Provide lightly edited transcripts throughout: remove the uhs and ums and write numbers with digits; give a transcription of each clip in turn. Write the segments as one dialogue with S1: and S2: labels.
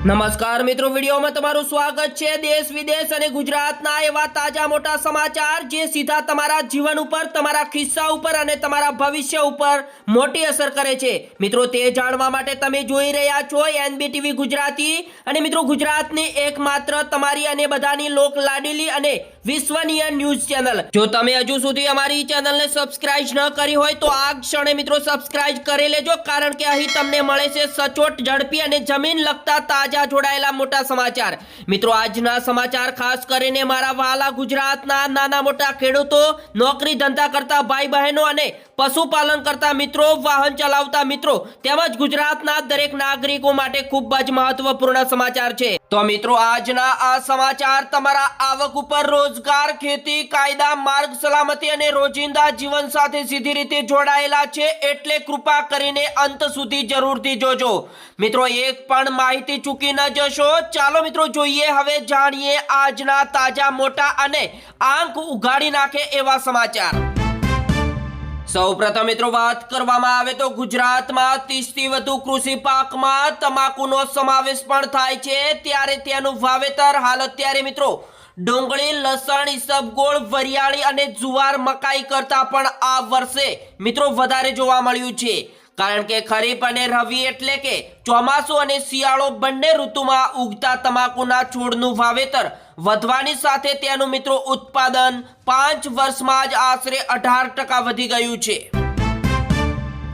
S1: નમસ્કાર મિત્રો, વિડીયોમાં તમારું સ્વાગત છે। દેશ વિદેશ અને ગુજરાતના એવા તાજા મોટા સમાચાર જે સીધા તમારા જીવન ઉપર, તમારા ખિસ્સા ઉપર અને તમારા ભવિષ્ય ઉપર મોટી અસર કરે છે। મિત્રો, તે જાણવા માટે તમે જોઈ રહ્યા છો NBTV ગુજરાતી। અને મિત્રો, ગુજરાતની એકમાત્ર તમારી અને બધાની લોક લાડીલી અને વિશ્વનીય ન્યૂઝ ચેનલ। જો તમે હજુ સુધી અમારી ચેનલને સબસ્ક્રાઇબ ન કરી હોય તો આ ક્ષણે મિત્રો સબસ્ક્રાઇબ કરી લેજો, કારણ કે અહીં તમને મળે છે સચોટ, ઝડપી અને જમીન લગતા તાજા જોડાયેલા મોટા સમાચાર। મિત્રો, આજના સમાચાર ખાસ કરીને મારા વહાલા ગુજરાતના નાના મોટા ખેડૂતો, નોકરી ધંધા કરતા ભાઈ બહેનો અને પશુપાલન કરતા મિત્રો, વાહન ચલાવતા મિત્રો તેમજ ગુજરાતના દરેક નાગરિકો માટે ખૂબ જ મહત્વપૂર્ણ સમાચાર છે। તો મિત્રો, આજના આ સમાચાર તમારા આવક ઉપર, રોજગાર, ખેતી, કાયદા, માર્ગ સલામતી અને રોજિંદા જીવન સાથે સીધી રીતે જોડાયેલા છે, એટલે કૃપા કરીને અંત સુધી જરૂરથી જોજો। મિત્રો, એક પણ માહિતી ચૂકી ન જશો। ચાલો મિત્રો, જોઈએ હવે જાણીએ આજના તાજા મોટા અને આંખ ઉઘાડી નાખે એવા સમાચાર। સૌપ્રથમ મિત્રો, વાત કરવામાં આવે તો ગુજરાતમાં 30 થી વધુ કૃષિ પાકમાં તમાકુનો સમાવેશ પણ થાય છે, ત્યારે તેનું વાવેતર હાલ અત્યારે મિત્રો ડુંગળી, લસણ, ઈસબગોળ, વરિયાળી અને જુવાર, મકાઈ કરતા પણ આ વર્ષે મિત્રો વધારે જોવા મળ્યું છે, કારણ કે ખરીફ અને રવિ એટલે કે ચોમાસું અને શિયાળો બંને ઋતુમાં ઉગતા તમાકુના છોડનું વાવેતર વધવાની સાથે તેનું મિત્રો ઉત્પાદન 5 વર્ષમાં જ આશરે 18% વધી ગયું છે।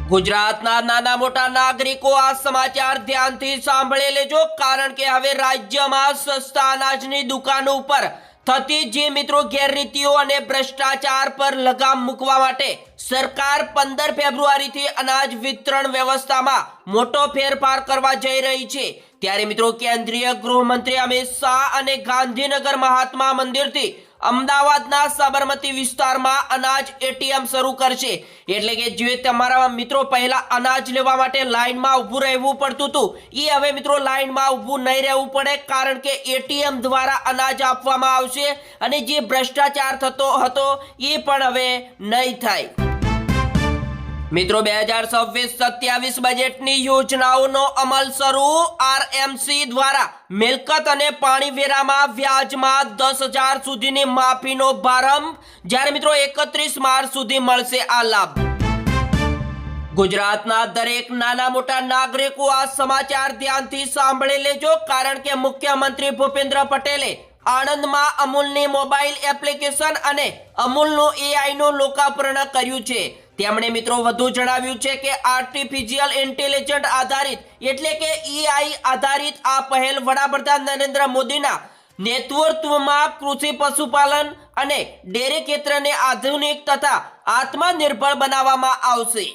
S1: ગુજરાતના નાના મોટા નાગરિકો આ સમાચાર ધ્યાનથી સાંભળી લેજો, કારણ કે હવે રાજ્યમાં સસ્તા અનાજની દુકાનો ઉપર થતી જે મિત્રો ગેરરીતિઓ અને ભ્રષ્ટાચાર પર લગામ મૂકવા માટે સરકાર 15 ફેબ્રુઆરીથી અનાજ વિતરણ વ્યવસ્થામાં મોટો ફેરફાર કરવા જઈ રહી છે। ત્યારે મિત્રો, કેન્દ્રીય ગૃહમંત્રી અમિત શાહ અને ગાંધીનગર મહાત્મા મંદિરથી અમદાવાદના સાબરમતી વિસ્તારમાં અનાજ ATM શરૂ કરશે, એટલે કે જે તમારા મિત્રો પહેલા અનાજ લેવા માટે લાઈનમાં ઊભું રહેવું પડતું હતું, એ હવે મિત્રો લાઈનમાં ઊભું નહીં રહેવું પડે, કારણ કે ATM દ્વારા અનાજ આપવામાં આવશે અને જે ભ્રષ્ટાચાર થતો હતો એ પણ હવે નહીં થાય। મિત્રો, 2026-27 બજેટની યોજનાઓનો અમલ શરૂ। RMC દ્વારા મિલકત અને પાણી વેરામાં વ્યાજમાં 10,000 સુધીની માફીનો પ્રારંભ, જ્યારે મિત્રો 31 માર્ચ સુધી મળશે આ લાભ। ગુજરાતના દરેક નાના મોટા નાગરિકો આ સમાચાર ધ્યાનથી સાંભળી લેજો, કારણ કે મુખ્યમંત્રી ભૂપેન્દ્ર પટેલે આણંદમાં અમૂલની મોબાઈલ એપ્લિકેશન અને અમૂલનું AI નું લોકાર્પણ કર્યું છે। તેમણે મિત્રો વધુ જણાવ્યું છે કે આર્ટિફિશિયલ ઇન્ટેલિજન્સ આધારિત એટલે કે AI આધારિત આ પહેલ વડાપ્રધાન નરેન્દ્ર મોદીના નેતૃત્વમાં કૃષિ, પશુપાલન અને ડેરી ક્ષેત્રને આધુનિક તથા આત્મનિર્ભર બનાવવામાં આવશે।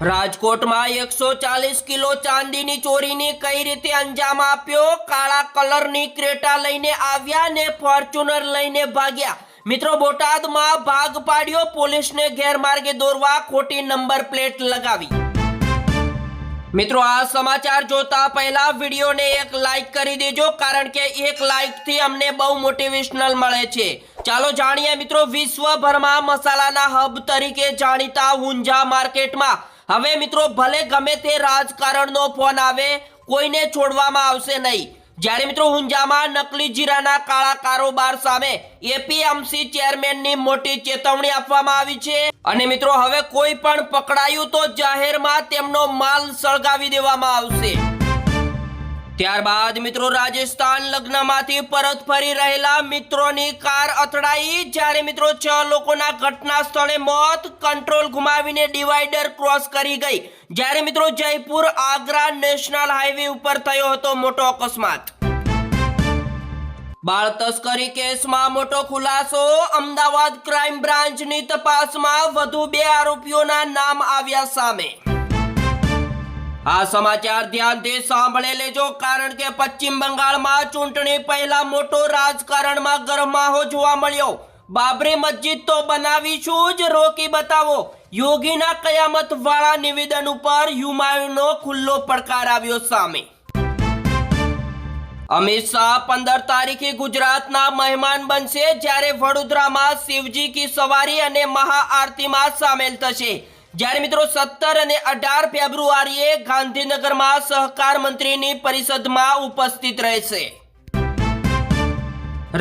S1: રાજકોટમાં 140 કિલો ચાંદીની ચોરીની કઈ રીતે અંજામ આપ્યો? કાળા કલરની ક્રેટા લઈને આવ્યા ને ફોર્ચ્યુનર લઈને ભાગ્યા। મિત્રો, બોટાદમાં ભાગ પાડ્યો, પોલીસને ગેરમાર્ગે દોરવા ખોટી નંબર પ્લેટ લગાવી। મિત્રો, આ સમાચાર જોતા પહેલા વિડીયોને એક લાઈક કરી દેજો, કારણ કે એક લાઈકથી અમને બહુ મોટિવેશનલ મળે છે। ચાલો જાણીએ મિત્રો, વિશ્વભરમાં મસાલાના હબ તરીકે જાણીતા ઊંઝા માર્કેટમાં હવે મિત્રો ભલે ગમે તે રાજકારણનો ફોન આવે, કોઈને છોડવામાં આવશે નહીં। જ્યારે મિત્રો ઊંઝામાં નકલી જીરાના કાળા કારોબાર સામે APMC ચેરમેનની મોટી ચેતવણી આપવામાં આવી છે, અને મિત્રો હવે કોઈ પણ પકડાયું તો જાહેરમાં તેમનો માલ સળગાવી દેવામાં આવશે। ત્યારબાદ મિત્રો, રાજસ્થાન લગ્નમાંથી પરત ફરી રહેલા મિત્રોની કાર અથડાઈ, જ્યારે મિત્રો 6 લોકોના ઘટના સ્થળે મોત, કંટ્રોલ ગુમાવીને ડિવાઈડર ક્રોસ કરી ગઈ, જ્યારે મિત્રો જયપુર આગ્રા નેશનલ હાઈવે ઉપર થયો હતો મોટો અકસ્માત। બાળ તસ્કરી કેસમાં મોટો ખુલાસો, અમદાવાદ ક્રાઇમ બ્રાન્ચની તપાસમાં વધુ 2 આરોપીઓના નામ આવ્યા સામે। આ સમાચાર ધ્યાનથી સાંભળી લેજો, કારણ કે પશ્ચિમ બંગાળમાં ચૂંટણી પહેલા મોટો રાજકારણમાં ગરમાહો જોવા મળ્યો। બાબરી મસ્જિદ તો બનાવીશું જ, રોકી બતાવો, યોગીના કયામત વાળા નિવેદન ઉપર હુમાયુનો ખુલ્લો પડકાર આવ્યો સામે। અમિત શાહ 15 તારીખે ગુજરાતના મહેમાન બનશે, જ્યારે વડોદરામાં શિવજી કી સવારી અને મહાઆરતીમાં સામેલ થશે। જ્યારે મિત્રો 17 અને 18 ફેબ્રુઆરીએ ગાંધીનગરમાં સહકાર મંત્રીની પરિષદમાં ઉપસ્થિત રહેશે.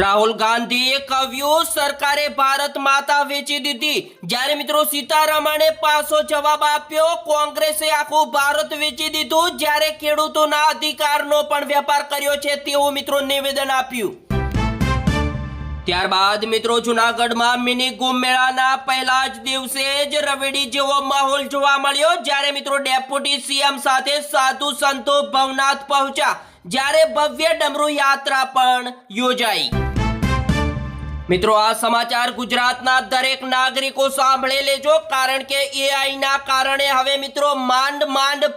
S1: રાહુલ ગાંધીએ કહ્યું સરકારે ભારત માતા વેચી દીધી. જ્યારે મિત્રો સીતારમણે પાછો જવાબ આપ્યો કોંગ્રેસે આખું ભારત વેચી દીધું જ્યારે ખેડૂતોના અધિકારનો પણ વેપાર કર્યો છે તેવું મિત્રો નિવેદન આપ્યું. ત્યારબાદ મિત્રો જૂનાગઢમાં મિની કુંભ મેળાના પહેલા જ દિવસે જ રવેડી જેવો માહોલ જોવા મળ્યો. જ્યારે મિત્રો ડેપ્યુટી સીએમ સાથે સાધુ સંતો ભવનાથ પહોંચ્યા જ્યારે ભવ્ય ડમરૂ યાત્રા પણ યોજાઈ. મિત્રો આ સમાચાર ગુજરાતના દરેક નાગરિકો સાંભળી લેજો કારણ કે AI ના કારણે હવે મિત્રો માંડ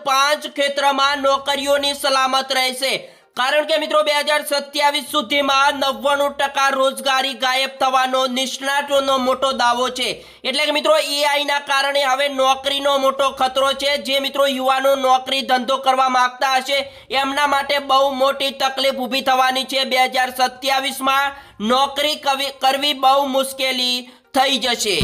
S1: 5 ક્ષેત્રમાં નોકરીઓની સલામત રહેશે. કારણ કે મિત્રો 2027 સુધીમાં 99% રોજગારી ગાયબ થવાનો નિષ્ણાતોનો મોટો દાવો છે. એટલે કે મિત્રો AI ના કારણે હવે નોકરીનો મોટો ખતરો છે. જે મિત્રો યુવાનો નોકરી ધંધો કરવા માંગતા હશે એમના માટે બહુ મોટી તકલીફ ઊભી થવાની છે. 2027માં નોકરી કરવી બહુ મુશ્કેલી થઈ જશે.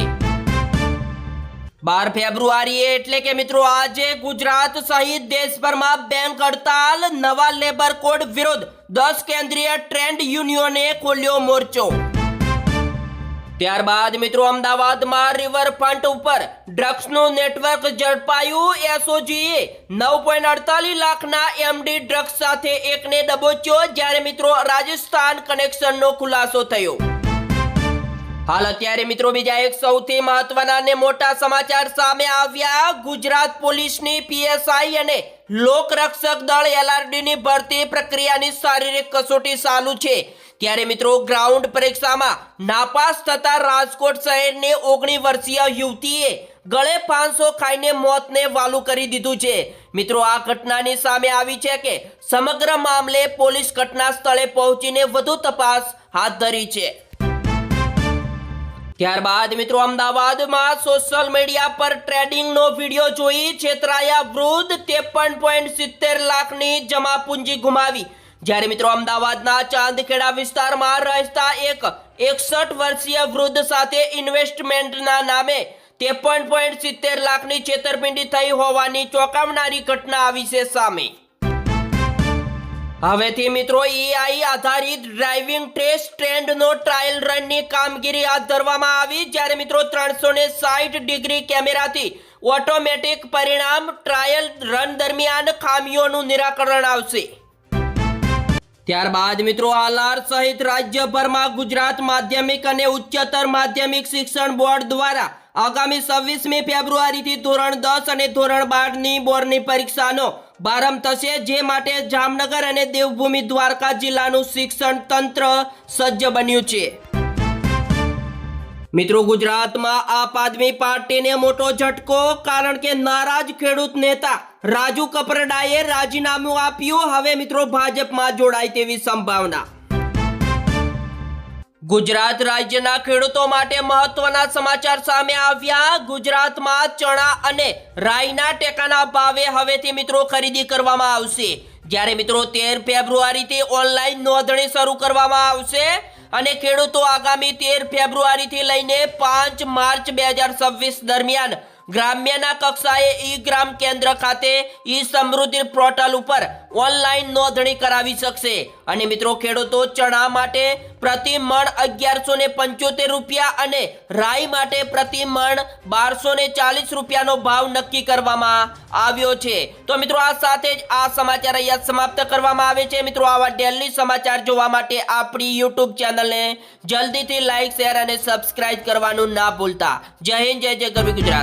S1: 12 ફેબ્રુઆરીએ એટલે કે મિત્રો આજે ગુજરાત સહિત દેશભરમાં બેંક હડતાલ. નવા લેબર કોડ વિરુદ્ધ 10 કેન્દ્રીય ટ્રેડ યુનિયને ખોલ્યો મોરચો. ત્યારબાદ મિત્રો અમદાવાદમાં રિવરફ્રન્ટ ઉપર ડ્રગ્સનું નેટવર્ક ઝડપાયું. SOGએ 9.48 લાખના MD ડ્રગ્સ સાથે એકને દબોચ્યો જ્યારે મિત્રો રાજસ્થાન કનેક્શનનો ખુલાસો થયો. હાલ અત્યારે મિત્રો બીજા એક સૌથી મહત્વના અને મોટા સમાચાર સામે આવ્યા. ગુજરાત પોલીસની PSI અને લોકરક્ષક દળ LRD ની ભરતી પ્રક્રિયાની શારીરિક કસોટી ચાલુ છે. ત્યારે મિત્રો ગ્રાઉન્ડ પરીક્ષામાં નાપાસ થતા રાજકોટ શહેરની 19 વર્ષીય યુવતીએ ગળે ફાંસો ખાઈને મોતને વાલું કરી દીધું છે. મિત્રો આ ઘટનાની સામે આવી છે કે સમગ્ર મામલે પોલીસ ઘટના સ્થળે પહોંચીને વધુ તપાસ હાથ ધરી છે. ત્યારબાદ મિત્રો અમદાવાદમાં સોશિયલ મીડિયા પર ટ્રેડિંગનો વિડીયો જોઈ છેતરાયા વૃદ્ધ. 53.70 લાખની જમા પૂંજી ગુમાવી. જ્યારે મિત્રો અમદાવાદના ચાંદખેડા વિસ્તારમાં રહેતા એક 61 વર્ષીય વૃદ્ધ સાથે ઇન્વેસ્ટમેન્ટના નામે 53.70 લાખની છેતરપિંડી થઈ હોવાની ચોંકાવનારી ઘટના આવી છે સામે. હવેથી મિત્રો AI આધારિત ડ્રાઇવિંગ ટેસ્ટ ટ્રેન્ડનો ટ્રાયલ રનની કામગીરી હાથ ધરવામાં આવી. જ્યારે મિત્રો 360 ડિગ્રી કેમેરાથી ઓટોમેટિક પરિણામ ટ્રાયલ રન દરમિયાન ખામીઓનું નિરાકરણ આવશે. ત્યારબાદ મિત્રો આલાર સહિત રાજ્યભરમાં ગુજરાત માધ્યમિક અને ઉચ્ચતર માધ્યમિક શિક્ષણ બોર્ડ દ્વારા આગામી 26મી ફેબ્રુઆરીથી ધોરણ 10 અને ધોરણ 12ની બોર્ડની પરીક્ષાનો પ્રારંભ થશે. જે માટે જામનગર અને દેવભૂમિ દ્વારકા જિલ્લાનું શિક્ષણ તંત્ર સજ્જ બન્યું છે. મિત્રો ગુજરાતમાં આપ આદમી પાર્ટીને મોટો ઝટકો કારણ કે નારાજ ખેડૂત નેતા રાજુ કપરડાએ રાજીનામું આપ્યું. હવે મિત્રો ભાજપમાં જોડાય તેવી સંભાવના. ગુજરાત રાજ્યના ખેડૂતો માટે મહત્વના સમાચાર સામે આવ્યા. ગુજરાતમાં ચણા અને રાઈના ટેકાના ભાવે હવેથી મિત્રો ખરીદી કરવામાં આવશે. જ્યારે મિત્રો 13 ફેબ્રુઆરીથી ઓનલાઈન નોંધણી શરૂ કરવામાં આવશે અને ખેડૂતો આગામી 13 ફેબ્રુઆરીથી લઈને 5 માર્ચ 2026 દરમિયાન ગ્રામ્યના કક્ષાએ ઈ-ગ્રામ કેન્દ્ર ખાતે ઈ-સમૃદ્ધિ પોર્ટલ ઉપર ઓનલાઈન નોંધણી કરાવી શકશે. અને મિત્રો ખેડૂતો ચણા માટે પ્રતિ મણ 1175 રૂપિયા અને રાઈ માટે પ્રતિ મણ 1240 રૂપિયાનો ભાવ નક્કી કરવામાં આવ્યો છે. તો મિત્રો આ સાથે જ આ સમાચાર અહીંયા સમાપ્ત કરવામાં આવે છે. મિત્રો આવા ડેલી સમાચાર જોવા માટે આપણી YouTube ચેનલને જલ્દીથી લાઈક શેર અને સબસ્ક્રાઇબ કરવાનું ના ભૂલતા. જય હિન્દ, જય ગરવી ગુજરાત.